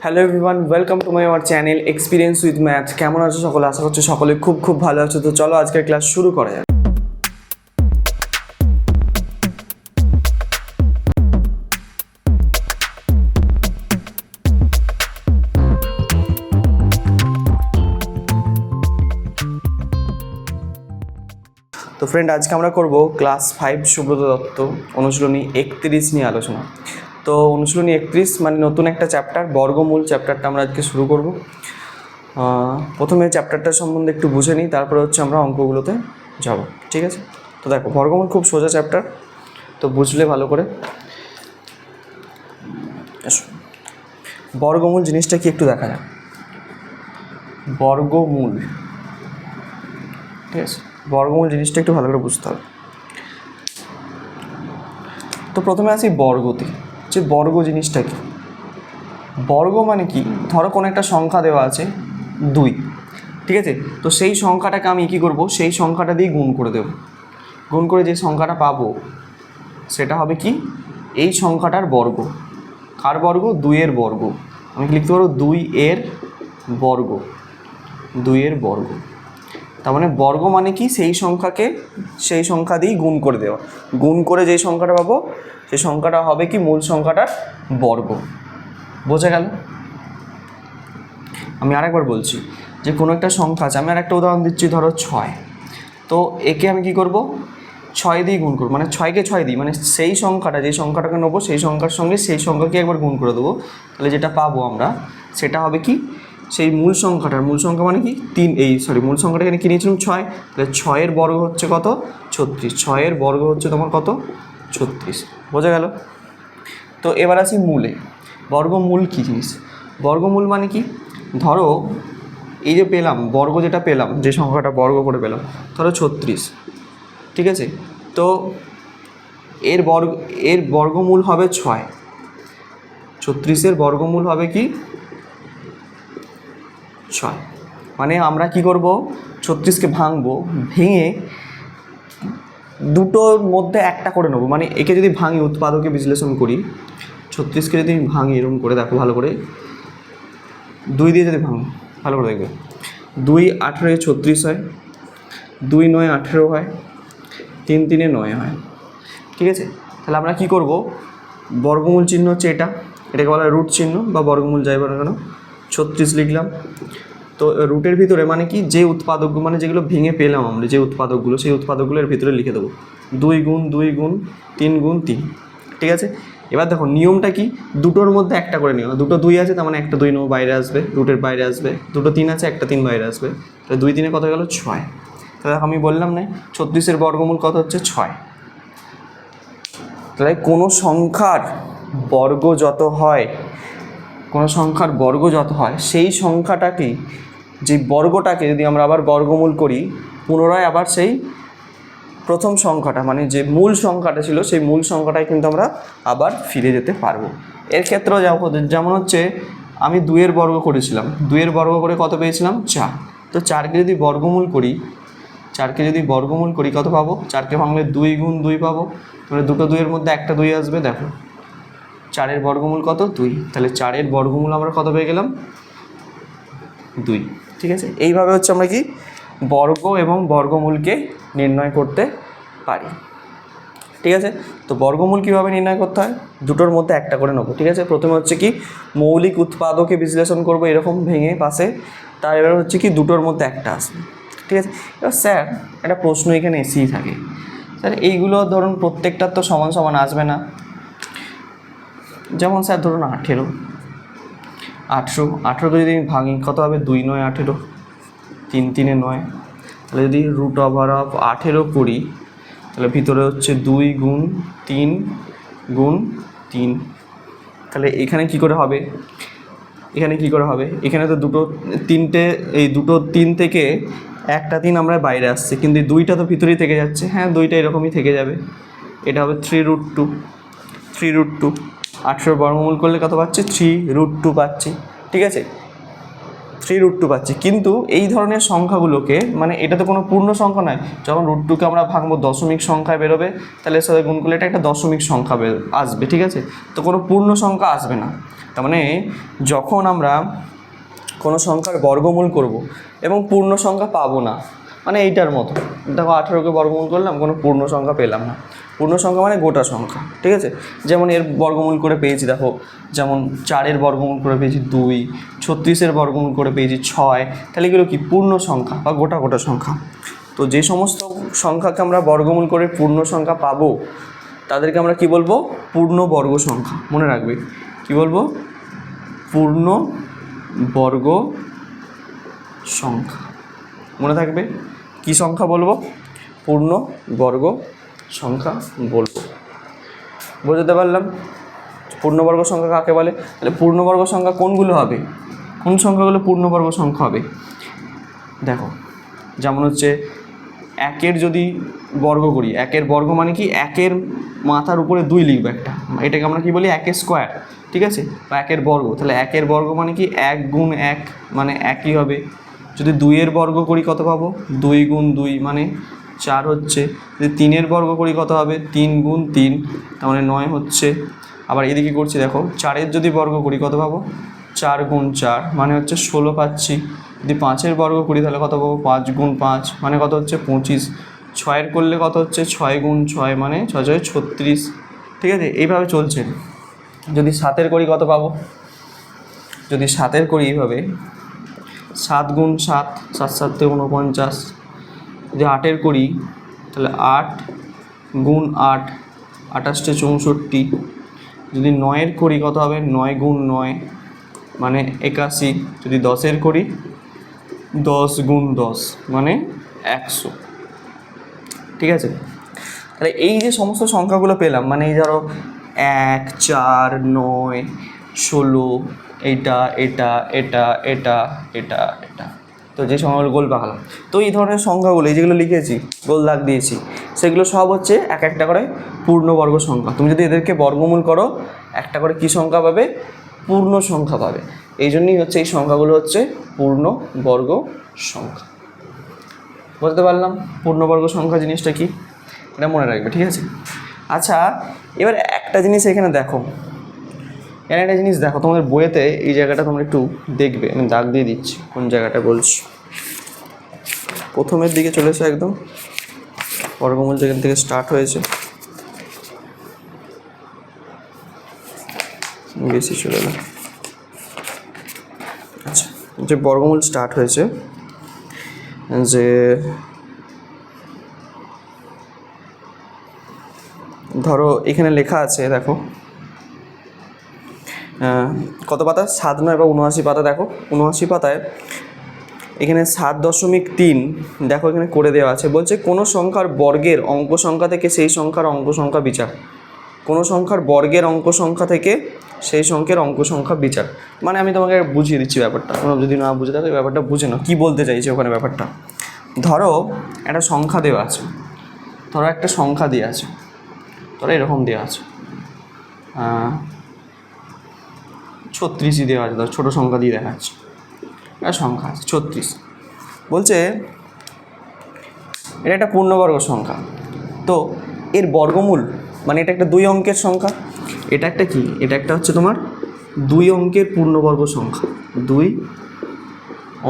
Hello everyone, welcome to my our channel experience with math. কেমন আছো সকলে? আশা করছি সকলে খুব ভালো আছো। তো চলো আজকের ক্লাস শুরু করা যাক। তো ফ্রেন্ড, আজকে আমরা করব ক্লাস 5 সুব্রত দত্ত অনুশীলনী 31 নিয়ে আলোচনা। তো অনুশীলনী 31 মানে নতুন একটা চ্যাপ্টার, বর্গমূল চ্যাপ্টারটা আমরা আজকে শুরু করব। প্রথমে চ্যাপ্টারটার সম্বন্ধে একটু বুঝে নিই, তারপরে হচ্ছে আমরা অঙ্কগুলোতে যাব, ঠিক আছে? তো দেখো, বর্গমূল খুব সোজা চ্যাপ্টার, তো বুঝলে ভালো করে। বর্গমূল জিনিসটা কি একটু দেখা যাক। বর্গমূল, ঠিক আছে, বর্গমূল জিনিসটা একটু ভালো করে বুঝতে হবে। তো প্রথমে আসি বর্গতে, যে বর্গ জিনিসটা কি। বর্গ মানে কি, ধরো কোনো একটা সংখ্যা দেওয়া আছে 2, ঠিক আছে? তো সেই সংখ্যাটাকে আমি কী করব, সেই সংখ্যাটা দিয়ে গুণ করে দেব। গুণ করে যে সংখ্যাটা পাবো সেটা হবে কি, এই সংখ্যাটার বর্গ। কার বর্গ? 2 এর বর্গ। আমি কি লিখতে পারবো? 2 এর বর্গ। 2 এর বর্গ, তার মানে বর্গ মানে কি, সেই সংখ্যাকে সেই সংখ্যা দিয়েই গুণ করে দেওয়া। গুণ করে যেই সংখ্যাটা পাবো সেই সংখ্যাটা হবে কি, মূল সংখ্যাটার বর্গ। বোঝা গেল? আমি আরেকবার বলছি, যে কোনো একটা সংখ্যা আছে, আমি আরেকটা উদাহরণ দিচ্ছি, ধরো 6। তো একে আমি কি করব, 6 দিয়ে গুণ করব, মানে 6কে 6 দিই, মানে সেই সংখ্যাটা, যে সংখ্যাটাকে নেবো সেই সংখ্যার সঙ্গে সেই সংখ্যাকে একবার গুণ করে দেবো। তাহলে যেটা পাবো আমরা সেটা হবে কি, সেই মূল সংখ্যাটার, মূল সংখ্যা মানে কি মূল সংখ্যাটা এখানে কী নিয়েছিলাম? 6। তাহলে 6 এর বর্গ হচ্ছে কত? 36। 6 এর বর্গ হচ্ছে তোমার কত? 36। বোঝা গেল? তো এবার আসি মূলে। বর্গমূল কী জিনিস? বর্গমূল মানে কি, ধরো এই যে পেলাম বর্গ, যেটা পেলাম, যে সংখ্যাটা বর্গ করে পেলাম, ধরো 36, ঠিক আছে? তো এর বর্গমূল হবে 6। 36-এর বর্গমূল হবে কি? 6। মানে আমরা কি করব, 36কে ভাঙবো, ভেঙে দুটোর মধ্যে একটা করে নেবো। মানে একে যদি ভাঙি, উৎপাদকে বিশ্লেষণ করি, 36কে যদি ভাঙি এরকম করে, দেখো ভালো করে, 2 দিয়ে যদি ভাঙো, ভালো করে দেখবে, 2 18 36 হয়, 2 9 18 হয়, 3 3 9 হয়, ঠিক আছে? তাহলে আমরা কি করব, বর্গমূল চিহ্ন হচ্ছে এটাকে বলা হয় রুট চিহ্ন বা বর্গমূল যাই বলো না কেন, 36 লিখলাম। তো রুটের ভিতরে মানে কি, যে উৎপাদকগুলো, মানে যেগুলো ভেঙে পেলাম আমরা, যে উৎপাদকগুলো, সেই উৎপাদকগুলোর ভিতরে লিখে দেবো 2 গুণ 2 গুণ 3 গুণ 3, ঠিক আছে? এবার দেখো নিয়মটা কি, দুটোর মধ্যে একটা করে নিও। দুটো 2 আছে, তার মানে একটা 2 নেবো, বাইরে আসবে, রুটের বাইরে আসবে। দুটো 3 আছে, একটা 3 বাইরে আসবে। তাহলে 2 3 কত গেল? 6। তাহলে আমি বললাম না, 36-এর বর্গমূল কত হচ্ছে? 6। তাহলে কোনো সংখ্যার বর্গ যত হয়, সেই সংখ্যাটাকে, যে বর্গটাকে যদি আমরা আবার বর্গমূল করি, পুনরায় আবার সেই প্রথম সংখ্যাটা, মানে যে মূল সংখ্যাটা ছিল, সেই মূল সংখ্যাটায় কিন্তু আমরা আবার ফিরে যেতে পারবো। এর ক্ষেত্রেও যেমন হচ্ছে, আমি 2 এর বর্গ করেছিলাম, 2 এর বর্গ করে কত পেয়েছিলাম? 4। তো 4কে যদি বর্গমূল করি, কত পাবো? 4কে ভাঙলে 2 গুণ 2 পাবো, মানে দুটো 2 এর মধ্যে একটা 2 আসবে। দেখো 4 এর বর্গমূল কত? 2। তাহলে 4 এর বর্গমূল আমরা কত পেয়ে গেলাম? 2, ঠিক আছে? এইভাবে হচ্ছে আমরা কি বর্গ এবং বর্গমূলকে নির্ণয় করতে পারি, ঠিক আছে? তো বর্গমূল কীভাবে নির্ণয় করতে হয়, দুটোর মধ্যে একটা করে নেবো, ঠিক আছে? প্রথমে হচ্ছে কি, মৌলিক উৎপাদকে বিশ্লেষণ করবো, এরকম ভেঙে পাশে, তার এবার হচ্ছে কি, দুটোর মধ্যে একটা আসবে, ঠিক আছে? এবার স্যার একটা প্রশ্ন এখানে এসেই থাকে, স্যার এইগুলো ধরুন প্রত্যেকটার তো সমান সমান আসবে না। যেমন স্যার ধরুন 18কে যদি আমি ভাঙি, কত হবে? 2 9 18, 3 3 9। তাহলে যদি রুট ওভার অফ 18 করি, তাহলে ভিতরে হচ্ছে 2 গুণ 3 গুণ 3। তাহলে এখানে কি করে হবে, এখানে তো দুটো 3টে, এই দুটো 3 থেকে একটা 3 আমরা বাইরে আসছে, কিন্তু এই 2টা তো ভিতরেই থেকে যাচ্ছে। হ্যাঁ, 2টা এরকমই থেকে যাবে। এটা হবে 3√2। 18 বর্গমূল করলে কত পাচ্ছি? 3√2 পাচ্ছি, ঠিক আছে? 3√2 পাচ্ছি। কিন্তু এই ধরনের সংখ্যাগুলোকে মানে এটা তো কোনো পূর্ণ সংখ্যা নয়, যখন √2কে আমরা ভাঙবো দশমিক সংখ্যায় বেরোবে, তাহলে এর সাথে গুণ করলে এটা একটা দশমিক সংখ্যা আসবে, ঠিক আছে? তো কোনো পূর্ণ সংখ্যা আসবে না। তার মানে যখন আমরা কোনো সংখ্যার বর্গমূল করব এবং পূর্ণ সংখ্যা পাবো না, মানে এইটার মতো দেখো 18কে বর্গমূল করলাম, কোনো পূর্ণ সংখ্যা পেলাম না। পূর্ণ সংখ্যা মানে গোটা সংখ্যা, ঠিক আছে? যেমন এর বর্গমূল করে পেয়েছি দেখো, যেমন 4-এর বর্গমূল করে পেয়েছি 2, 36-এর বর্গমূল করে পেয়েছি 6, তাহলে এগুলো কি পূর্ণ সংখ্যা বা গোটা গোটা সংখ্যা। তো যে সমস্ত সংখ্যাকে আমরা বর্গমূল করে পূর্ণ সংখ্যা পাবো তাদেরকে আমরা কি বলবো? পূর্ণ বর্গ সংখ্যা। মনে রাখবে কি বলবো? পূর্ণ বর্গ সংখ্যা। মনে থাকবে কি সংখ্যা বলবো? পূর্ণ বর্গ সংখ্যা বলবো। বুঝতে পারলাম পূর্ণবর্গ সংখ্যা কাকে বলে? তাহলে পূর্ণবর্গ সংখ্যা কোনগুলো হবে? কোন সংখ্যাগুলো পূর্ণবর্গ সংখ্যা হবে? দেখো, যেমন হচ্ছে 1-এর যদি বর্গ করি, 1-এর বর্গ মানে কি 1-এর মাথার উপরে 2 লিখবো একটা, এটাকে আমরা কি বলি 1-এর স্কোয়ার, ঠিক আছে? বা 1-এর বর্গ। তাহলে 1-এর বর্গ মানে কি 1 গুণ 1 মানে 1ই হবে। যদি 2-এর বর্গ করি কত পাবো? 2 গুণ 2 মানে 4 হচ্ছে। যদি 3-এর বর্গ করি কত হবে? 3 গুণ 3 তার মানে 9 হচ্ছে। আবার এদিকে করছি দেখো, 4-এর যদি বর্গ করি কত পাবো? 4 গুণ 4 মানে হচ্ছে 16 পাচ্ছি। যদি 5-এর বর্গ করি তাহলে কত পাবো? 5 গুণ 5 মানে কত হচ্ছে? 25। 6-এর করলে কত হচ্ছে? 6 গুণ 6 মানে 6 6 36, ঠিক আছে? এইভাবে চলছে। যদি 7-এর করি কত পাবো? যদি 7-এর করি এইভাবে 7 গুণ 7, 7 7 49। যদি 8-এর করি তাহলে 8 গুণ 8, 28 64। যদি 9-এর করি কত হবে? 9 গুণ 9 মানে 81। যদি 10-এর করি 10 গুণ 10 মানে 100, ঠিক আছে? তাহলে এই যে সমস্ত সংখ্যাগুলো পেলাম, মানে এই ধরো 1 4 9 16, এইটা এটা এটা এটা এটা এটা, তো যে সংখ্যাগুলো গোল পাকালাম, তো এই ধরনের সংখ্যাগুলো এই যেগুলো লিখেছি গোল দাগ দিয়েছি সেগুলো সব হচ্ছে এক একটা করে পূর্ণবর্গ সংখ্যা। তুমি যদি এদেরকে বর্গমূল করো একটা করে কী সংখ্যা পাবে? পূর্ণ সংখ্যা পাবে। এই জন্যই হচ্ছে এই সংখ্যাগুলো হচ্ছে পূর্ণবর্গ সংখ্যা। বুঝতে পারলাম পূর্ণবর্গ সংখ্যা জিনিসটা কি, এটা মনে রাখবে, ঠিক আছে? আচ্ছা, এবার একটা জিনিস এখানে দেখো, এখানে একটা জিনিস দেখো, তোমাদের বইয়েতে এই জায়গাটা তোমরা একটু দেখবে, আমি দাগ দিয়ে দিচ্ছি কোন জায়গাটা বলছি। প্রথমের দিকে চলে এসো, একদম বর্গমূল যেখান থেকে স্টার্ট হয়েছে বেশি চলে এলো। আচ্ছা, যে বর্গমূল স্টার্ট হয়েছে, যে ধরো এখানে লেখা আছে দেখো কত পাতা? 7 9 বা 79 পাতা। দেখো 79 পাতায় এখানে 7.3 দেখো এখানে করে দেওয়া আছে, বলছে কোনো সংখ্যার বর্গের অঙ্ক সংখ্যা থেকে সেই সংখ্যার অঙ্ক সংখ্যা বিচার। কোনো সংখ্যার বর্গের অঙ্ক সংখ্যা থেকে সেই সংখ্যার অঙ্ক সংখ্যা বিচার। মানে আমি তোমাকে বুঝিয়ে দিচ্ছি ব্যাপারটা, তোমরা যদি না বুঝে থাকো ব্যাপারটা বুঝে নাও কী বলতে চাইছে ওখানে ব্যাপারটা। ধরো একটা সংখ্যা দেওয়া আছে, ধরো একটা সংখ্যা দেওয়া আছে, ধরো এরকম দেওয়া আছে 36ই দেওয়া আছে, ধরো ছোটো সংখ্যা দিয়ে দেখাচ্ছে, একটা সংখ্যা আছে 36। বলছে এটা একটা পূর্ণবর্গ সংখ্যা, তো এর বর্গমূল মানে এটা একটা 2 অঙ্কের সংখ্যা, এটা একটা কি? এটা একটা হচ্ছে তোমার 2 অঙ্কের পূর্ণবর্গ সংখ্যা, 2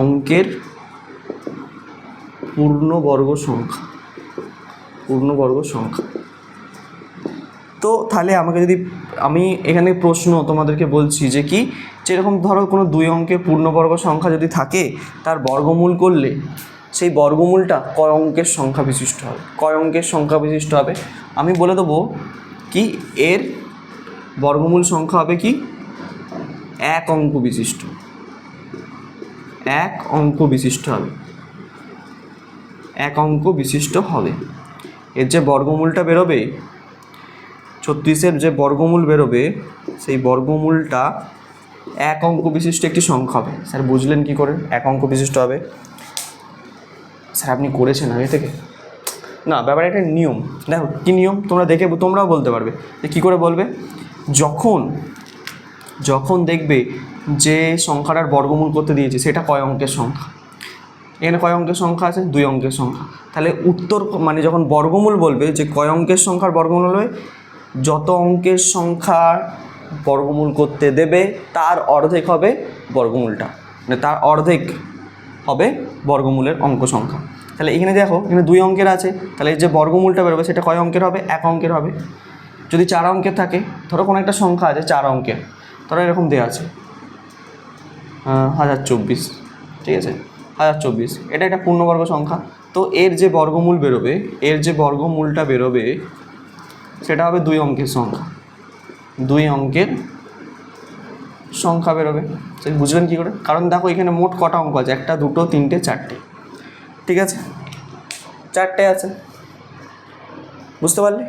অঙ্কের পূর্ণবর্গ সংখ্যা, পূর্ণবর্গ সংখ্যা। তো তাহলে আমাকে যদি আমি এখানে প্রশ্ন তোমাদেরকে বলছি যে কি, যেরকম ধরো কোনো 2 অঙ্কের পূর্ণবর্গ সংখ্যা যদি থাকে তার বর্গমূল করলে সেই বর্গমূলটা কয় অঙ্কের সংখ্যা বিশিষ্ট হবে? কয় অঙ্কের সংখ্যা বিশিষ্ট হবে? আমি বলে দেবো কি এর বর্গমূল সংখ্যা হবে কি 1 অঙ্ক বিশিষ্ট, 1 অঙ্ক বিশিষ্ট হবে, 1 অঙ্ক বিশিষ্ট হবে। এর যে বর্গমূলটা বেরোবে 36-এর যে বর্গমূল বেরোবে সেই বর্গমূলটা 1 অঙ্ক বিশিষ্ট একটি সংখ্যা হবে। স্যার বুঝলেন কি করে 1 অঙ্ক বিশিষ্ট হবে? স্যার আপনি করেছেন আগে থেকে? না, ব্যাপারে একটা নিয়ম। দেখো কী নিয়ম তোমরা দেখে তোমরাও বলতে পারবে যে কী করে বলবে। যখন যখন দেখবে যে সংখ্যাটার বর্গমূল করতে দিয়েছে সেটা কয় অঙ্কের সংখ্যা, এখানে কয় অঙ্কের সংখ্যা আছে, 2 অঙ্কের সংখ্যা, তাহলে উত্তর মানে যখন বর্গমূল বলবে যে কয় অঙ্কের সংখ্যার বর্গমূল হবে, যত অঙ্কের সংখ্যার বর্গমূল করতে দেবে তার অর্ধেক হবে বর্গমূলটা, মানে তার অর্ধেক হবে বর্গমূলের অঙ্ক সংখ্যা। তাহলে এখানে দেখো এখানে 2 অঙ্কের আছে, তাহলে যে বর্গমূলটা বেরোবে সেটা কয় অঙ্কের হবে, 1 অঙ্কের হবে। যদি 4 অঙ্কের থাকে, ধরো কোনো একটা সংখ্যা আছে 4 অঙ্কের, ধরো এরকম দেওয়া আছে 1024, ঠিক আছে, 1024, এটা একটা পূর্ণবর্গ সংখ্যা। তো এর যে বর্গমূল বেরোবে, এর যে বর্গমূলটা বেরোবে সেটা হবে 2 অঙ্কের সংখ্যা, 2 অঙ্কের সংখ্যা বেরোবে। সেটা বুঝবেন কী করে, কারণ দেখো এখানে মোট কটা অঙ্ক আছে, 1 2 3 4টে, ঠিক আছে, 4টে আছে, বুঝতে পারলে?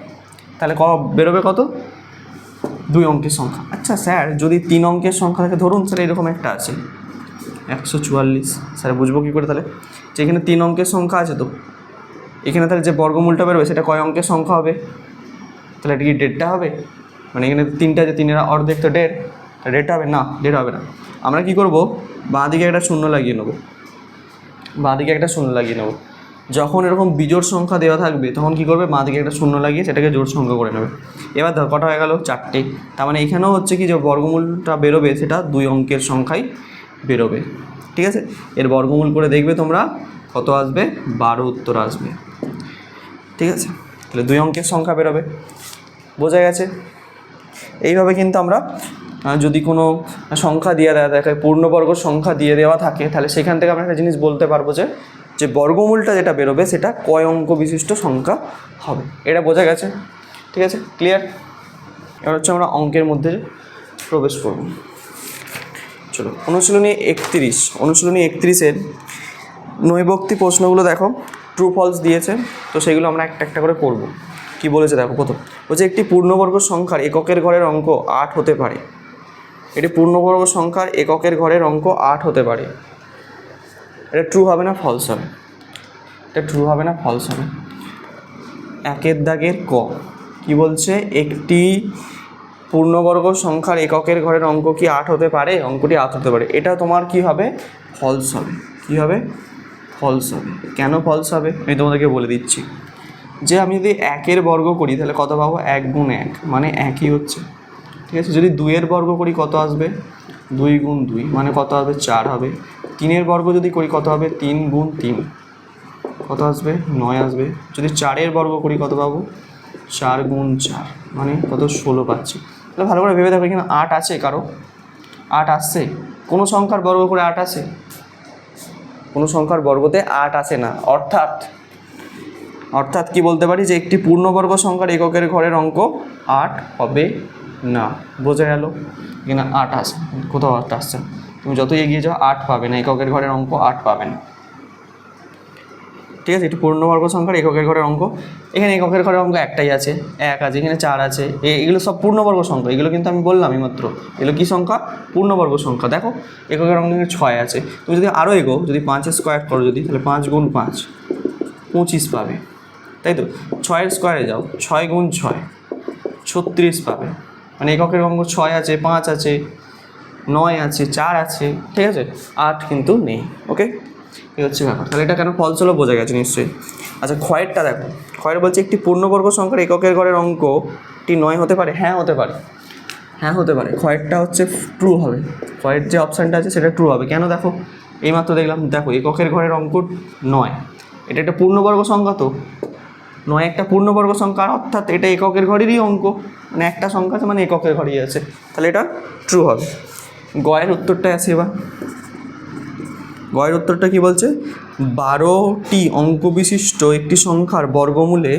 তাহলে বেরোবে কত, 2 অঙ্কের সংখ্যা। আচ্ছা স্যার যদি 3 অঙ্কের সংখ্যা থাকে, ধরুন স্যার এরকম একটা আছে 144, স্যার বুঝবো কী করে তাহলে যে এখানে 3 অঙ্কের সংখ্যা আছে, তো এখানে তাহলে যে বর্গমূলটা বেরোবে সেটা কয় অঙ্কের সংখ্যা হবে, তাহলে এটা কি 1.5টা হবে, মানে এখানে 3টা আছে, 3-এর অর্ধেক তো 1.5, 1.5 হবে না, 1.5 হবে না। আমরা কী করবো, বাঁ দিকে একটা শূন্য লাগিয়ে নেবো, বাঁ দিকে একটা শূন্য লাগিয়ে নেবো। যখন এরকম বিজোড় সংখ্যা দেওয়া থাকবে তখন কী করবে, বাঁ দিকে একটা শূন্য লাগিয়ে সেটাকে জোড় সংখ্যা করে নেবে। এবার ধর কটা হয়ে গেল, 4টে, তার মানে এখানেও হচ্ছে কি যে বর্গমূলটা বেরোবে সেটা 2 অঙ্কের সংখ্যাই বেরোবে, ঠিক আছে। এর বর্গমূল করে দেখবে তোমরা কত আসবে, 12 উত্তর আসবে, ঠিক আছে। তাহলে 2 অঙ্কের সংখ্যা বেরোবে, বোঝা গেছে। এইভাবে কিন্তু আমরা যদি কোনো সংখ্যা দিয়ে দেওয়া থাকে, পূর্ণবর্গ সংখ্যা দিয়ে দেওয়া থাকে, তাহলে সেখান থেকে আমরা একটা জিনিস বলতে পারবো যে বর্গমূলটা যেটা বেরোবে সেটা কয় অঙ্ক বিশিষ্ট সংখ্যা হবে, এটা বোঝা গেছে, ঠিক আছে, ক্লিয়ার। এবার হচ্ছে আমরা অঙ্কের মধ্যে প্রবেশ করব। চলো অনুশীলনী 31, অনুশীলনী 31-এর নৈবক্তি প্রশ্নগুলো দেখো, ট্রু ফলস দিয়েছে, তো সেগুলো আমরা একটা একটা করে করব। কি বলেছে দেখো, প্রথম বলছে একটি পূর্ণবর্গ সংখ্যার এককের ঘরের অঙ্ক 8 হতে পারে, এটি পূর্ণবর্গ সংখ্যার এককের ঘরের অঙ্ক 8 হতে পারে, এটা ট্রু হবে না ফলস হবে, এটা ট্রু হবে না ফলস হবে। 1 দাগের ক কি বলছে, একটি পূর্ণবর্গ সংখ্যার এককের ঘরের অঙ্ক কি 8 হতে পারে, অঙ্কটি 8 হতে পারে, এটা তোমার কি হবে, ফলস হবে। কি হবে, ফলস হবে। কেন ফলস হবে আমি তোমাদেরকে বলে দিচ্ছি, যে আমি যদি 1-এর বর্গ করি তাহলে কত পাবো, 1 গুণ 1 মানে 1ই হচ্ছে, ঠিক আছে। যদি 2-এর বর্গ করি কত আসবে, 2 গুণ 2 মানে কত হবে, 4 হবে। 3-এর বর্গ যদি করি কত হবে, 3 গুণ 3 কত আসবে, 9 আসবে। যদি 4-এর বর্গ করি কত পাবো, 4 গুণ 4 মানে কত, 16 পাচ্ছি। তাহলে ভালো করে ভেবে দেখো এখানে 8 আছে, কারো 8 আসছে, কোনো সংখ্যার বর্গ করে 8 আসে, কোনো সংখ্যার বর্গতে 8 আসে না। অর্থাৎ কি বলতে পারি, যে একটি পূর্ণবর্গ সংখ্যার এককের ঘরের অঙ্ক 8 হবে না, বোঝা গেল। এখানে 8 আসে, কোথাও 8 আসছে না, তুমি যতই এগিয়ে যাও 8 পাবে না, এককের ঘরের অঙ্ক 8 পাবে না, ঠিক আছে। একটি পূর্ণবর্গ সংখ্যার এককের ঘরের অঙ্ক, এখানে এককের ঘরের অঙ্ক একটাই আছে, 1 আছে, এখানে 4 আছে, এগুলো সব পূর্ণবর্গ সংখ্যা, এগুলো কিন্তু আমি বললাম মাত্র, এগুলো কী সংখ্যা, পূর্ণবর্গ সংখ্যা। দেখো এককের অঙ্ক 6 আছে, তুমি যদি আরও এগো, যদি 5-এর স্কোয়ার করো যদি, তাহলে 5 গুণ 5 25 পাবে, তাই তো। 6-এর স্কোয়ারে যাও, 6 গুণ 6 36 পাবে, মানে এককের অঙ্ক 6 আছে, 5 আছে, 9 আছে, 4 আছে, ঠিক আছে, 8 কিন্তু নেই। ওকে, এই হচ্ছে ব্যাপার। তাহলে এটা কেন ফলস হলো বোঝা গেছে নিশ্চয়ই। আচ্ছা ক্ষয়েরটা দেখো, ক্ষয়ের বলছে একটি পূর্ণবর্গ সংখ্যার এককের ঘরের অঙ্কটি 9 হতে পারে, হ্যাঁ হতে পারে, হ্যাঁ হতে পারে। ক্ষয়েরটা হচ্ছে ট্রু হবে, ক্ষয়ের যে অপশানটা আছে সেটা ট্রু হবে। কেন দেখো, এইমাত্র দেখলাম, দেখো এককের ঘরের অঙ্ক 9, এটা একটা পূর্ণবর্গ সংখ্যা, তো 9 একটা পূর্ণবর্গ সংখ্যা, অর্থাৎ এটা এককের ঘরেরই অঙ্ক, মানে একটা সংখ্যা আছে মানে এককের ঘরেই আছে, তাহলে এটা ট্রু হবে। গয়ের উত্তরটা আছে, এবার গয়ের উত্তরটা কি বলছে, 12টি অঙ্ক বিশিষ্ট একটি সংখ্যার বর্গমূলে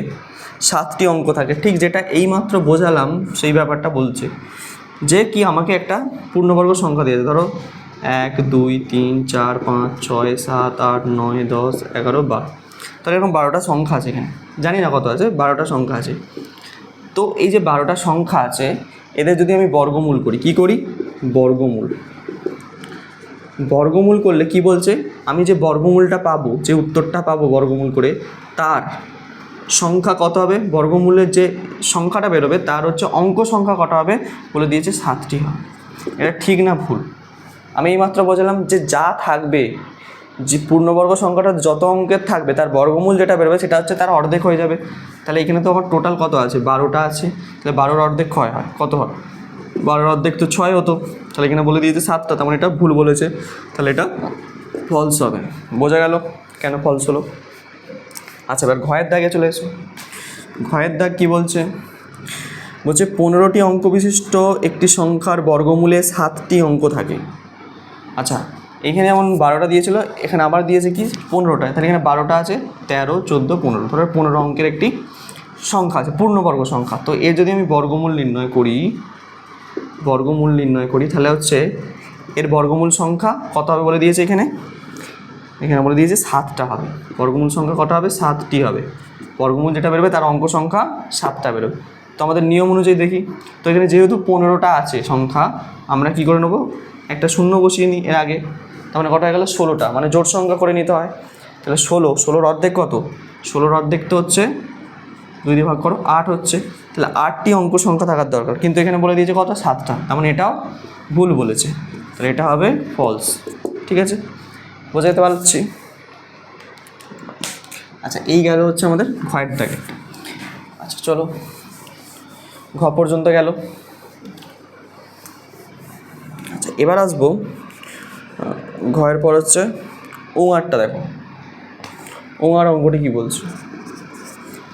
7টি অঙ্ক থাকে, ঠিক যেটা এইমাত্র বোঝালাম সেই ব্যাপারটা বলছে, যে কি আমাকে একটা পূর্ণবর্গ সংখ্যা দিয়েছে, ধরো 1 2 3 4 5 6 7 8 9 10 11 12, তাহলে এরকম 12টা সংখ্যা আছে এখানে, জানি না কত আছে, 12টা সংখ্যা আছে। তো এই যে 12টা সংখ্যা আছে, এদের যদি আমি বর্গমূল করি, কি করি, বর্গমূল করলে কি বলছে, আমি যে বর্গমূলটা পাবো, যে উত্তরটা পাবো বর্গমূল করে, তার সংখ্যা কত হবে, বর্গমূলের যে সংখ্যাটা বেরোবে তার হচ্ছে অঙ্ক সংখ্যা কটা হবে বলে দিয়েছে, 7টি হবে। এটা ঠিক না ভুল? আমি এইমাত্র বোঝালাম যে যা থাকবে, যে পূর্ণবর্গ সংখ্যাটা যত অঙ্কের থাকবে তার বর্গমূল যেটা বেরোবে সেটা হচ্ছে তার অর্ধেক হয়ে যাবে। তাহলে এখানে তো আমার টোটাল কত আছে? 12টা আছে। তাহলে 12-র অর্ধেক হয় কত হয়? 12-র অর্ধেক তো 6 হতো। তাহলে এখানে বলে দিয়েছে 7টা, তার মানে এটা ভুল বলেছে। তাহলে এটা ফলস হবে। বোঝা গেল কেন ফলস হলো? আচ্ছা, এবার ঘয়ের দাগে চলে এসো। ঘয়ের দাগ কী বলছে? বলছে 15টি অঙ্ক বিশিষ্ট একটি সংখ্যার বর্গমূলে 7টি অঙ্ক থাকে। আচ্ছা, এখানে যেমন 12টা দিয়েছিল, এখানে আবার দিয়েছে কি 15টা। তাহলে এখানে 12টা আছে, 13, 14, 15, ধরো 15 অঙ্কের একটি সংখ্যা আছে, পূর্ণবর্গ সংখ্যা। তো এর যদি আমি বর্গমূল নির্ণয় করি তাহলে হচ্ছে এর বর্গমূল সংখ্যা কত হবে বলে দিয়েছে। এখানে বলে দিয়েছে 7টা হবে। বর্গমূল সংখ্যা কত হবে? 7টি হবে। বর্গমূল যেটা বেরোবে তার অঙ্ক সংখ্যা 7টা বেরোবে। তো আমাদের নিয়ম অনুযায়ী দেখি, তো এখানে যেহেতু 15টা আছে সংখ্যা, আমরা কি করে নেবো? একটা শূন্য বসিয়ে নিই এর আগে। তার মানে কটা হয়ে গেল? 16টা, মানে জোড় সংখ্যা করে নিতে হয়। তাহলে 16-র অর্ধেক কত? 16-র অর্ধেক তো হচ্ছে 2 দিয়ে ভাগ করো, 8 হচ্ছে। তাহলে 8টি অঙ্ক সংখ্যা থাকার দরকার, কিন্তু এখানে বলে দিয়েছে কত? 7টা। তার মানে এটাও ভুল বলেছে। তাহলে এটা হবে ফলস। ঠিক আছে, বোঝাতে পারছি? আচ্ছা, এই গেল হচ্ছে আমাদের ঘয়ের দাগে। আচ্ছা চলো, ঘ পর্যন্ত গেল। আচ্ছা, এবার আসবো ঘয়ের পর হচ্ছে ওঙারটা। দেখো ওঙার অঙ্কটি কী বলছে?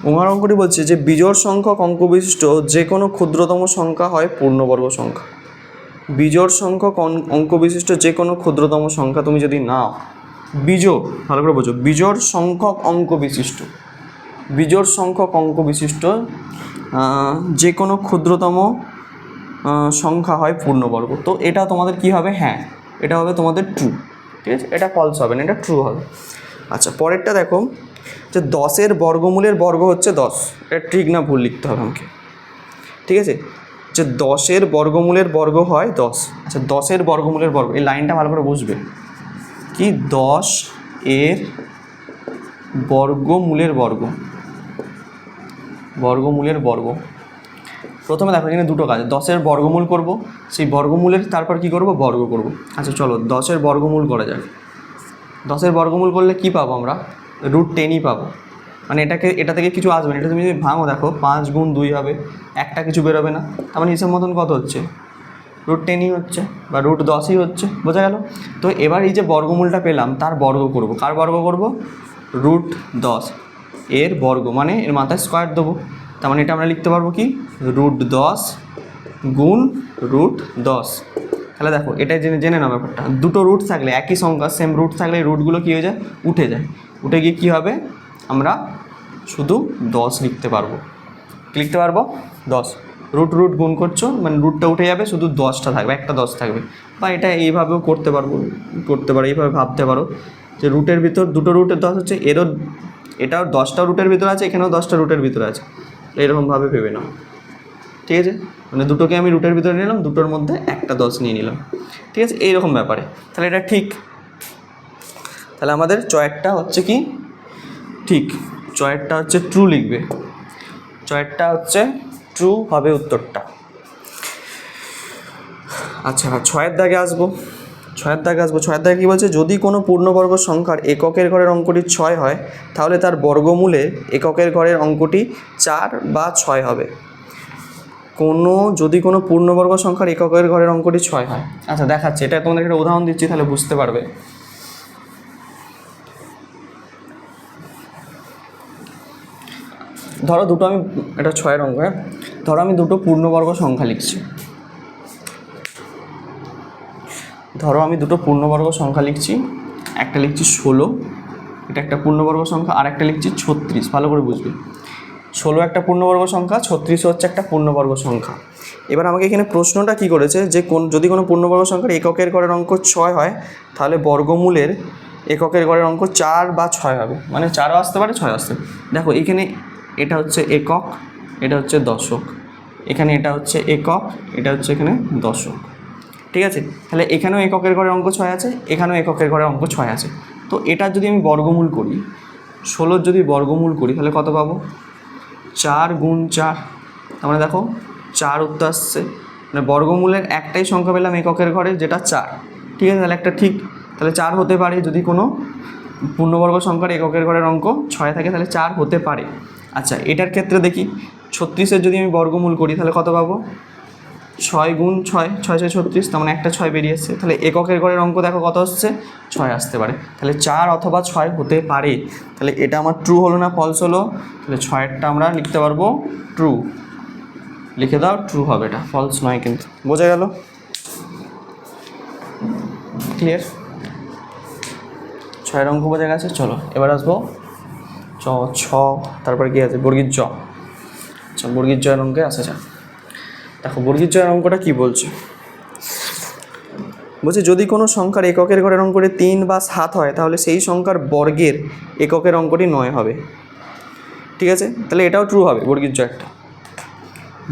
ওঙার অঙ্কটি বলছে যে বিজোড় সংখ্যক অঙ্ক বিশিষ্ট যে কোনো ক্ষুদ্রতম সংখ্যা হয় পূর্ণবর্গ সংখ্যা। বিজোড় সংখ্যক অঙ্ক বিশিষ্ট যে কোনো ক্ষুদ্রতম সংখ্যা তুমি যদি নাও, বিজোড়, ভালো করে বোঝো, বিজোড় সংখ্যক অঙ্ক বিশিষ্ট যে কোনো ক্ষুদ্রতম সংখ্যা হয় পূর্ণবর্গ। তো এটা তোমাদের কি হবে? হ্যাঁ, এটা হবে তোমাদের ট্রু। ঠিক আছে, এটা ফলস হবে না, এটা ট্রু হবে। আচ্ছা, পরেরটা দেখো যে 10-এর বর্গমূলের বর্গ হচ্ছে 10। এটা ঠিক না ভুল লিখতে হবে আমাকে। ঠিক আছে, যে 10-এর বর্গমূলের বর্গ হয় 10। আচ্ছা, 10-এর বর্গমূলের বর্গ, এই লাইনটা ভালো করে বুঝবে কি? 10-এর বর্গমূলের বর্গ। প্রথমে দেখো এখানে দুটো কাজ, 10-এর বর্গমূল করব, সেই বর্গমূলের তারপর কি করব? বর্গ করব। আচ্ছা চলো 10-এর বর্গমূল করা যাক। 10-এর বর্গমূল করলে কি পাবো আমরা? √10ই পাবো। মানে এটা থেকে কিছু আসবে না। এটা তুমি যদি ভাঙো দেখো 5 গুণ 2 হবে, একটা কিছু বেরোবে না। তার মানে হিসাব মতন কত হচ্ছে? √10ই হচ্ছে বা √10ই হচ্ছে। বোঝা গেল? তো এবার এই যে বর্গমূলটা পেলাম তার বর্গ করব। কার বর্গ করব? √10 এর বর্গ, মানে এর মাথায় স্কোয়ার দেবো। তার মানে এটা আমরা লিখতে পারবো কি? √10 গুণ √10। তাহলে দেখো এটা জেনে নাও ব্যাপারটা। দুটো রুট থাকলে, একই সংখ্যা সেম রুট থাকলে রুটগুলো কী হয়ে যায়? উঠে যায়। উঠে গিয়ে কী হবে? আমরা শুধু 10 লিখতে পারবো। কী লিখতে পারবো? 10। রুট গুণ করছো মানে রুটটা উঠে যাবে, শুধু 10টা থাকবে, একটা 10 থাকবে। বা এটা এইভাবেও করতে পারো, এইভাবে ভাবতে পারো যে রুটের ভিতর দুটো রুটের 10 হচ্ছে, এটাও 10টা রুটের ভিতরে আছে, এখানেও 10টা রুটের ভিতরে আছে। এরকমভাবে ভেবে নাও। ঠিক আছে, মানে দুটোকে আমি রুটের ভিতরে নিলাম, দুটোর মধ্যে একটা 10 নিয়ে নিলাম। ঠিক আছে, এইরকম ব্যাপারে। তাহলে এটা ঠিক। তাহলে আমাদের চয়েরটা হচ্ছে কি? ঠিক। চয়েরটা হচ্ছে ট্রু লিখবে। চয়েরটা হচ্ছে ট্রু হবে উত্তরটা। আচ্ছা, 6-এর দাগে আসবো। 6-এর দাগে কী বলছে? যদি কোনো পূর্ণবর্গ সংখ্যার এককের ঘরের অঙ্কটি 6 হয় তাহলে তার বর্গমূলে এককের ঘরের অঙ্কটি 4 বা 6 হবে। যদি কোনো পূর্ণবর্গ সংখ্যার এককের ঘরের অঙ্কটি 6 হয়। আচ্ছা দেখাচ্ছি, এটা তোমাদের একটা উদাহরণ দিচ্ছি, তাহলে বুঝতে পারবে। ধরো দুটো আমি, এটা 6-এর অঙ্ক, হ্যাঁ, ধরো আমি দুটো পূর্ণবর্গ সংখ্যা লিখছি। একটা লিখছি 16, এটা একটা পূর্ণবর্গ সংখ্যা, আর একটা লিখছি 36। ভালো করে বুঝবে, 16 একটা পূর্ণবর্গ সংখ্যা, 36 হচ্ছে একটা পূর্ণবর্গ সংখ্যা। এবার আমাকে এখানে প্রশ্নটা কি করেছে যে যদি কোনো পূর্ণবর্গ সংখ্যার এককের ঘরের অঙ্ক 6 হয় তাহলে বর্গমূলের এককের ঘরের অঙ্ক 4 বা 6 হবে। মানে 4ও আসতে পারে, 6 আসতে পারে। দেখো এখানে এটা হচ্ছে একক, এটা হচ্ছে দশক, এখানে এটা হচ্ছে একক, এটা হচ্ছে এখানে দশক। ঠিক আছে, তাহলে এখানেও এককের ঘরের অঙ্ক 6 আছে, এখানেও এককের ঘরের অঙ্ক 6 আছে। তো এটা যদি আমি বর্গমূল করি, 16 যদি বর্গমূল করি তাহলে কত পাবো? 4 গুণ 4। তার মানে দেখো 4 উত্তর আসছে, মানে বর্গমূলের একটাই সংখ্যা পেলাম এককের ঘরে, যেটা 4। ঠিক আছে, তাহলে একটা ঠিক, তাহলে 4 হতে পারে। যদি কোনো পূর্ণবর্গ সংখ্যার এককের ঘরের অঙ্ক 6 থাকে তাহলে 4 হতে পারে। আচ্ছা, এটার ক্ষেত্রে দেখি 36-এর যদি আমি বর্গমূল করি তাহলে কত পাবো? 6 গুণ 6, 6 6 36, তার মানে একটা 6 বেরিয়ে এসছে। তাহলে এককের ঘরের অঙ্ক দেখো কত হচ্ছে? 6 আসতে পারে। তাহলে 4 অথবা 6 হতে পারে। তাহলে এটা আমার ট্রু হলো না ফলস হলো? তাহলে 6-এরটা আমরা লিখতে পারবো ট্রু। লিখে দাও, ট্রু হবে, এটা ফলস নয় কিন্তু। বোঝা গেল? ক্লিয়ার? 6-এর অঙ্ক বোঝা গেছে। চলো এবার আসবো ছ, তারপরে কি আছে? বর্গীর জ। আচ্ছা, বর্গীর জয়ের অঙ্কে আসা যাক। দেখো বর্গীর জয়ের অঙ্কটা কী বলছে? বলছে যদি কোনো সংখ্যার এককের ঘরের অঙ্কটি 3 বা 7 হয় তাহলে সেই সংখ্যার বর্গের এককের অঙ্কটি 9 হবে। ঠিক আছে, তাহলে এটাও ট্রু হবে। বর্গীর জয়েরটা,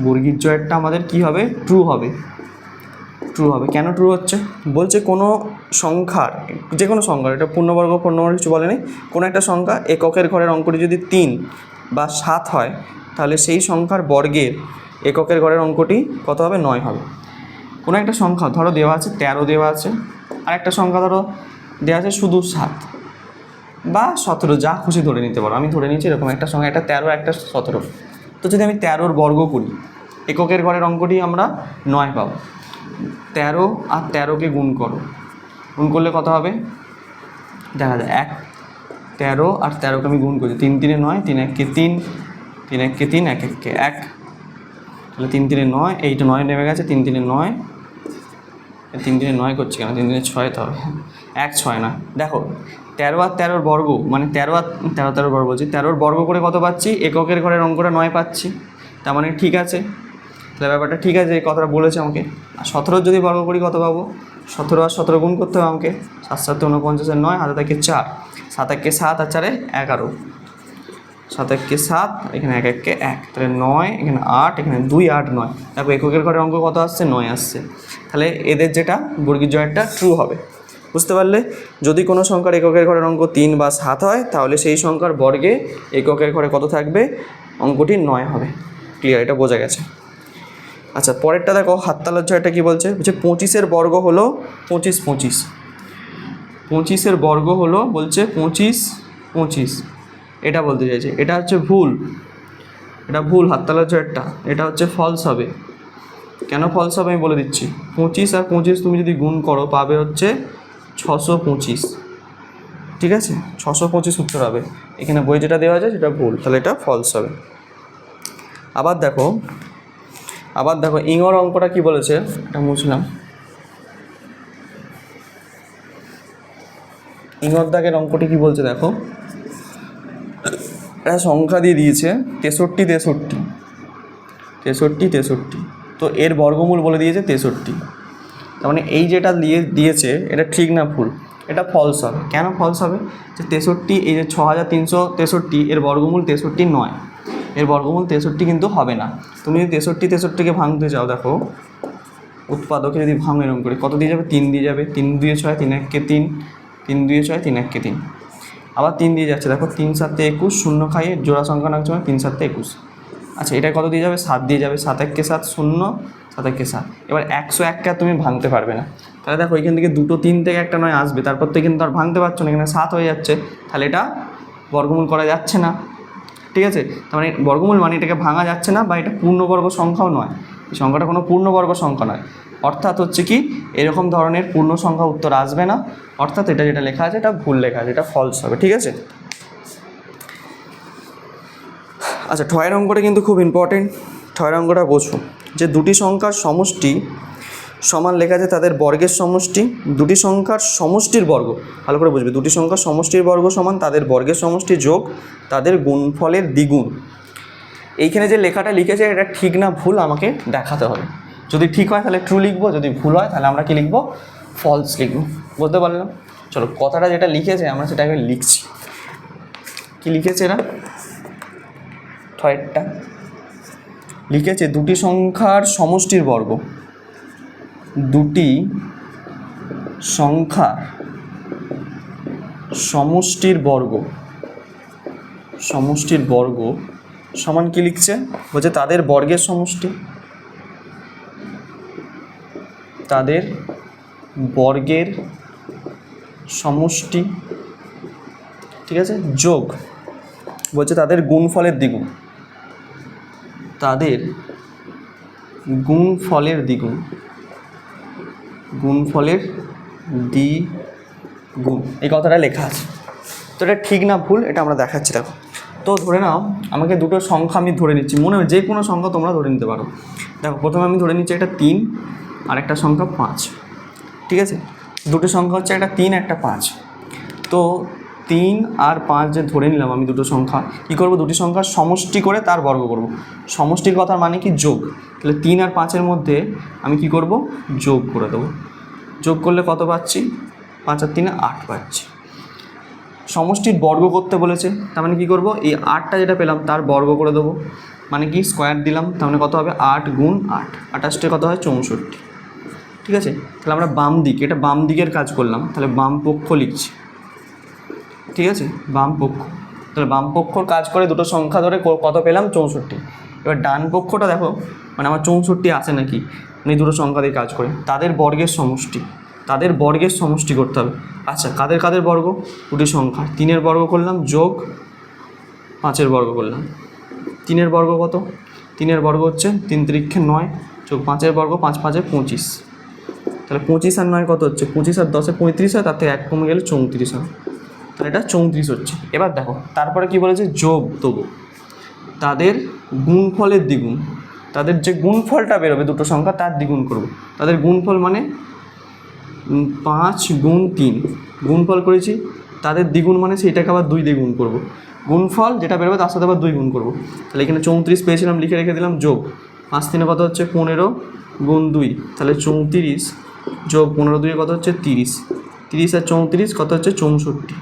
বর্গীর জয়েরটা আমাদের কি হবে? ট্রু হবে। ট্রু হবে। কেন ট্রু হচ্ছে? বলছে কোনো সংখ্যার, যে কোনো সংখ্যার, এটা পূর্ণবর্গ কিছু বলেনি, কোনো একটা সংখ্যা এককের ঘরের অঙ্কটি যদি 3 বা 7 হয় তাহলে সেই সংখ্যার বর্গের এককের ঘরের অঙ্কটি কত হবে? 9 হবে। কোনো একটা সংখ্যা ধরো দেওয়া আছে 13 দেওয়া আছে, আর একটা সংখ্যা ধরো দেওয়া আছে শুধু 7 বা 17, যা খুশি ধরে নিতে পারো। আমি ধরে নিচ্ছি এরকম একটা সংখ্যা, একটা 13 একটা 17। তো যদি আমি 13-র বর্গ করি, এককের ঘরের অঙ্কটি আমরা 9 পাবো। 13 আর 13কে গুণ করো, গুণ করলে কত হবে? দেখা যায় 1, 13 আর 13কে আমি গুণ করি, 3 3 9, 3 1 3, 3 1 3, 1 1 1, তাহলে 3 3 9, এইটা 9 নেমে গেছে, 3 3 9, 3 3 9 করছি কেন? 3 3 6 তো হবে, 1 6 না। দেখো 13 আর 13র বর্গ, মানে 13 আর 13 বর্গ বলছি, 13র বর্গ করে কত পাচ্ছি? এককের ঘরের অঙ্কটা 9 পাচ্ছি। তার মানে ঠিক আছে, তাহলে ব্যাপারটা ঠিক আছে, এই কথাটা বলেছে আমাকে। আর 17 যদি বর্গ করি কত পাবো? 17 আর 17 গুণ করতে হবে আমাকে, 7 7 49, 9, হাতে থাকে 4, 7 1 7 আর 4 11, 7 1 7, এখানে 1 1 1, তাহলে 9, এখানে 8, এখানে 2 8 9। দেখো এককের ঘরের অঙ্ক কত আসছে? 9 আসছে। তাহলে এদের যেটা বর্গীর জয়েরটা ট্রু হবে। বুঝতে পারলে? যদি কোনো সংখ্যার এককের ঘরের অঙ্ক 3 বা 7 হয় তাহলে সেই সংখ্যার বর্গে এককের ঘরে কত থাকবে? অঙ্কটি 9 হবে। ক্লিয়ার? এটা বোঝা গেছে। আচ্ছা, পরেরটা দেখো, হাততালার জয়টা কী বলছে? বলছে 25-এর বর্গ হলো 25 25। 25-এর বর্গ হলো বলছে 25 25, এটা বলতে চাইছে। এটা হচ্ছে ভুল, এটা ভুল। হাততালার জয়টা এটা হচ্ছে ফলস হবে। কেন ফলস হবে আমি বলে দিচ্ছি। 25 আর 25 তুমি যদি গুণ করো পাবে হচ্ছে 625। ঠিক আছে, 625 উত্তর হবে। এখানে বই যেটা দেওয়া আছে সেটা ভুল, তাহলে এটা ফলস হবে। আবার দেখো ইঙর অঙ্কটা কি বলেছে, এটা মুছলাম। ইঙর দাগের অঙ্কটি কি বলছে দেখো, একটা সংখ্যা দিয়ে দিয়েছে 63 63 63 63, তো এর বর্গমূল বলে দিয়েছে 63। তার মানে এই যেটা দিয়েছে এটা ঠিক না ভুল? এটা ফলস হবে। কেন ফলস হবে? যে 63, এই যে 6363, এর বর্গমূল 63 নয়, এর বর্গমূল 63 কিন্তু হবে না। তুমি যদি 63 63কে ভাঙতে চাও, দেখো উৎপাদকে যদি ভাঙো এরকম করে, কত দিয়ে যাবে? 3 দিয়ে যাবে। 3 2 6, 3 1 3, 3 2 6, 3 1 3, আবার 3 দিয়ে যাচ্ছে। দেখো 3 7 21, শূন্য খাইয়ে জোড়া সংখ্যা নাকছে, 3 7 21। আচ্ছা, এটা কত দিয়ে যাবে? 7 দিয়ে যাবে। 7 1 7 0, 7 1 7। এবার 101কে তুমি ভাঙতে পারবে না। তাহলে দেখো এখান থেকে 2 3 থেকে একটা 9 আসবে, তারপর থেকে কিন্তু আর ভাঙতে পারছো না, এখানে 7 হয়ে যাচ্ছে। তাহলে এটা বর্গমূল করা যাচ্ছে না। ঠিক আছে, তার মানে বর্গমূল মানে এটাকে ভাঙা যাচ্ছে না, বা এটা পূর্ণবর্গ সংখ্যাও নয়। এই সংখ্যাটা কোনো পূর্ণবর্গ সংখ্যা নয়। অর্থাৎ হচ্ছে কি, এরকম ধরনের পূর্ণ সংখ্যা উত্তর আসবে না। অর্থাৎ এটা যেটা লেখা আছে এটা ভুল লেখা আছে, এটা ফলস হবে। ঠিক আছে। আচ্ছা, ঠয়ের অঙ্কটা কিন্তু খুব ইম্পর্টেন্ট। ঠয়ের অঙ্কটা বোঝো, যে দুটি সংখ্যার সমষ্টি সমান লেখা আছে তাদের বর্গের সমষ্টি, দুটি সংখ্যার সমষ্টির বর্গ, ভালো করে বুঝবে, দুটি সংখ্যার সমষ্টির বর্গ সমান তাদের বর্গের সমষ্টি যোগ তাদের গুণফলের দ্বিগুণ। এইখানে যে লেখাটা লিখেছে এটা ঠিক না ভুল আমাকে দেখাতে হবে। যদি ঠিক হয় তাহলে ট্রু লিখবো, যদি ভুল হয় তাহলে আমরা কি লিখবো? ফলস লিখবো। বুঝতে পারলাম? চলো, কথাটা যেটা লিখেছে আমরা সেটাকে লিখছি। কি লিখেছে এরা? ঠয়েরটা লিখেছে দুটি সংখ্যার সমষ্টির বর্গ, দুটি সংখ্যার সমষ্টির বর্গ, সমষ্টির বর্গ সমান কি লিখছে? বলছে তাদের বর্গের সমষ্টি, তাদের বর্গের সমষ্টি, ঠিক আছে, যোগ বলছে তাদের গুণফলের দ্বিগুণ, তাদের গুণফলের দ্বিগুণ, গুণফলের দ্বিগুণ, এই কথাটা লেখা আছে। তো এটা ঠিক না ভুল এটা আমরা দেখাচ্ছি। দেখো, তো ধরে নাও আমাকে দুটো সংখ্যা আমি ধরে নিচ্ছি, মনে হয় যে কোনো সংখ্যা তোমরা ধরে নিতে পারো। দেখো প্রথমে আমি ধরে নিচ্ছি একটা 3 আর একটা সংখ্যা 5, ঠিক আছে। দুটো সংখ্যা হচ্ছে একটা 3 একটা 5। তো 3 আর 5 যে ধরে নিলাম আমি দুটো সংখ্যা, কী করবো, দুটি সংখ্যার সমষ্টি করে তার বর্গ করব। সমষ্টির কথা মানে কি, যোগ। তাহলে 3 আর 5-এর মধ্যে আমি কি করব, যোগ করে দেবো। যোগ করলে কত পাচ্ছি, 5 আর 3 8 পাচ্ছি। সমষ্টির বর্গ করতে বলেছে, তার মানে কী করব, এই 8টা যেটা পেলাম তার বর্গ করে দেবো, মানে কি স্কোয়ার দিলাম, তার মানে কত হবে 8 গুণ 8, 28 কত হয় 64, ঠিক আছে। তাহলে আমরা বাম দিক, এটা বাম দিকের কাজ করলাম, তাহলে বাম পক্ষ লিখছি, ঠিক আছে, বাম পক্ষ। তাহলে বাম পক্ষর কাজ করে দুটো সংখ্যা ধরে কত পেলাম 64। এবার ডান পক্ষটা দেখো, মানে আমার 64 আছে নাকি, মানে দুটো সংখ্যা দিয়ে কাজ করে তাদের বর্গের সমষ্টি, তাদের বর্গের সমষ্টি করতে হবে। আচ্ছা কাদের কাদের বর্গ, দুটি সংখ্যা, 3-এর বর্গ করলাম যোগ 5-এর বর্গ করলাম। 3-এর বর্গ কত, 3-এর বর্গ হচ্ছে 3 × 9 যোগ 5-এর বর্গ 5 × 5 = 25। তাহলে 25 আর 9 কত হচ্ছে, 25 আর 10 35 হয়, তার থেকে 1 কমে গেলে 34 হয়। তাহলে এটা 34 হচ্ছে। এবার দেখো তারপরে কি বলেছে, যোগ দেবো তাদের গুণফলের দ্বিগুণ, তাদের যে গুণফলটা বেরোবে দুটো সংখ্যা তার দ্বিগুণ করব। তাদের গুণফল মানে 5 গুণ 3 গুণফল করেছি, তাদের দ্বিগুণ মানে সেইটাকে আবার 2 দিয়ে গুণ করবো। গুণফল যেটা বেরোবে তার সাথে আবার 2 গুণ করবো। তাহলে এখানে 34 পেয়েছিলাম, লিখে রেখে দিলাম, যোগ 5 × 3 কত হচ্ছে 15 গুণ 2, তাহলে 34 যোগ 15 2 কত হচ্ছে 30, 30 আর 34 কত হচ্ছে 64।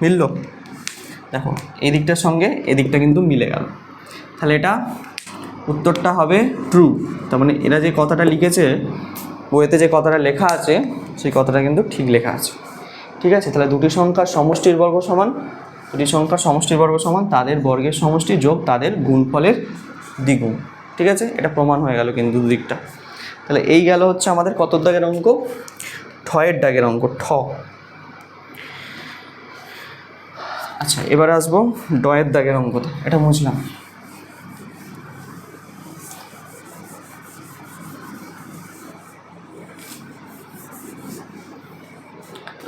মিলল? দেখো এই দিকটার সঙ্গে এদিকটা কিন্তু মিলে গেল। তাহলে এটা উত্তরটা হবে ট্রু। তার মানে এরা যে কথাটা লিখেছে বইয়েতে, যে কথাটা লেখা আছে সেই কথাটা কিন্তু ঠিক লেখা আছে, ঠিক আছে। তাহলে দুটি সংখ্যার সমষ্টির বর্গ সমান, দুটি সংখ্যার সমষ্টির বর্গ সমান তাদের বর্গের সমষ্টি যোগ তাদের গুণফলের দ্বিগুণ, ঠিক আছে। এটা প্রমাণ হয়ে গেল কিন্তু দুদিকটা। তাহলে এই গেল হচ্ছে আমাদের কত দাগের অঙ্ক, ঠয়ের দাগের অঙ্ক, ঠ। আচ্ছা এবারে আসবো ডয়ের দাগের অঙ্কতে, এটা বুঝলাম।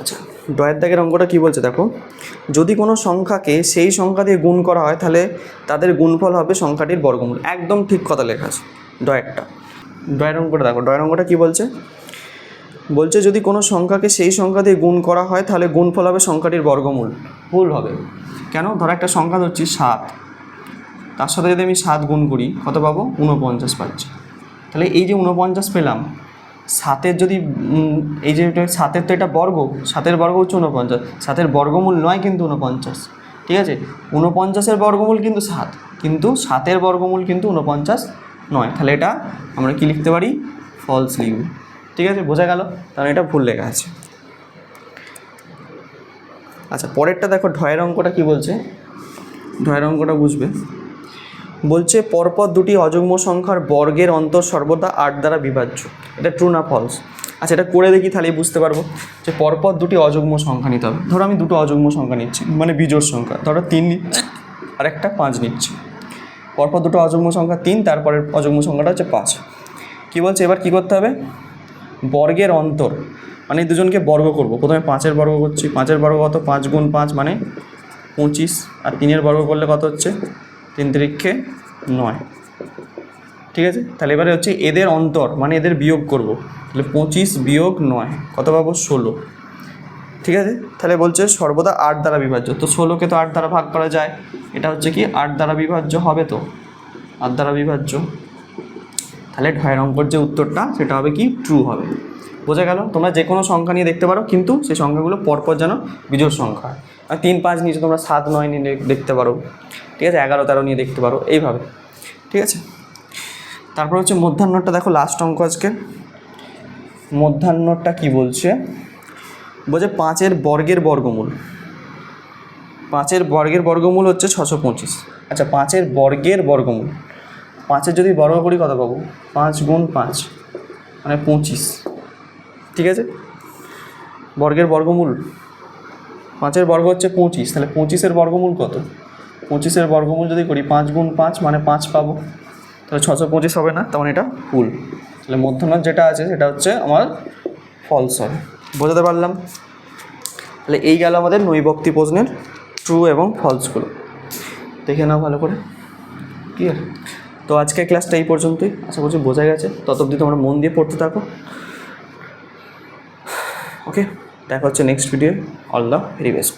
আচ্ছা ডয়ের দাগের অঙ্কটা কী বলছে দেখো, যদি কোনো সংখ্যাকে সেই সংখ্যা দিয়ে গুণ করা হয় তাহলে তাদের গুণফল হবে সংখ্যাটির বর্গমূল। একদম ঠিক কথা লেখা আছে ডয়েরটা। ডয়ের অঙ্কটা দেখো, ডয়ের অঙ্কটা কী বলছে, বলছে যদি কোনো সংখ্যাকে সেই সংখ্যা দিয়ে গুণ করা হয় তাহলে গুণফল হবে সংখ্যাটির বর্গমূল। ভুল হবে। কেন, ধরো একটা সংখ্যা ধরছি 7, তার সাথে যদি আমি 7 গুণ করি কত পাবো, 49 পাচ্ছি। তাহলে এই যে 49 পেলাম, 7-এর যদি এই যে 7-এর তো এটা বর্গ, 7-এর বর্গ হচ্ছে 49, 7-এর বর্গমূল নয় কিন্তু 49, ঠিক আছে। 49-এর বর্গমূল কিন্তু 7, কিন্তু 7-এর বর্গমূল কিন্তু 49 নয়। তাহলে এটা আমরা কি লিখতে পারি, ফলস লিখব, ঠিক আছে। বোঝা গেল, তাহলে এটা ভুল লেখা আছে। আচ্ছা পরেরটা দেখো, ঢয়ের অঙ্কটা কি বলছে, ঢয়ের অঙ্কটা বুঝবে। বলছে পরপর দুটি অযুগ্ম সংখ্যার বর্গের অন্তর সর্বদা 8 দ্বারা বিভাজ্য। এটা ট্রু না ফলস? আচ্ছা এটা করে দেখি, তাহলেই বুঝতে পারবো যে পরপর দুটি অযুগ্ম সংখ্যা নিতে হবে। ধরো আমি দুটো অযুগ্ম সংখ্যা নিচ্ছি, মানে বিজোড় সংখ্যা, ধরো 3 নিচ্ছি আর একটা 5 নিচ্ছি। পরপর দুটো অযুগ্ম সংখ্যা 3, তারপরের অযুগ্ম সংখ্যাটা হচ্ছে 5। কী বলছে, এবার কী করতে হবে, বর্গের অন্তর মানে দুজনকে বর্গ করব। প্রথমে 5-এর বর্গ করছি, 5-এর বর্গ কত, 5 গুণ 5 মানে 25, আর 3-এর বর্গ করলে কত হচ্ছে 3 × 9, ঠিক আছে। তাহলে এবারে হচ্ছে এদের অন্তর মানে এদের বিয়োগ করব, তাহলে 25 বিয়োগ 9 কত পাবো 16, ঠিক আছে। তাহলে বলছে সর্বদা 8 দ্বারা বিভাজ্য, তো 16কে তো 8 দ্বারা ভাগ করা যায়, এটা হচ্ছে কি 8 দ্বারা বিভাজ্য হবে, তো 8 দ্বারা বিভাজ্য। তাহলে ঢয়ের অঙ্কর যে উত্তরটা সেটা হবে কি, ট্রু হবে। বোঝা গেল? তোমরা যে কোনো সংখ্যা নিয়ে দেখতে পারো, কিন্তু সেই সংখ্যাগুলো পরপর যেন বিজোড় সংখ্যা হয়। 3 5 নিয়েছে, তোমরা 7 9 নিয়ে দেখতে পারো, ঠিক আছে, 11 13 নিয়ে দেখতে পারো, এইভাবে, ঠিক আছে। তারপর হচ্ছে মধ্যাহ্নটা দেখো, লাস্ট অঙ্ক আজকে। মধ্যাহ্নটা কি বলছে, বলছে 5-এর বর্গের বর্গমূল, 5-এর বর্গের বর্গমূল হচ্ছে 625। আচ্ছা 5-এর বর্গের বর্গমূল, 5-এর যদি বর্গ করি কত পাবো? 5 গুণ 5 মানে 25। ঠিক আছে, বর্গের বর্গমূল, 5-এর বর্গ হচ্ছে 25, তাহলে 25-এর বর্গমূল কত? 25-এর বর্গমূল যদি করি 5 গুণ 5 মানে 5 পাবো, তাহলে 625 হবে না, তার মানে এটা ভুল। তাহলে মধ্যমান যেটা আছে সেটা হচ্ছে আমার ফলস হবে। বোঝাতে পারলাম? তাহলে এই গেল আমাদের নৈবক্তি প্রশ্নের ট্রু এবং ফলসগুলো। দেখে নাও ভালো করে, ক্লিয়ার? তো আজকের ক্লাসটা এই পর্যন্তই, আশা করছি বোঝা গেছে। তত অবধি তোমরা মন দিয়ে পড়তে থাকো। ওকে, দেখা হচ্ছে next video. All the very best.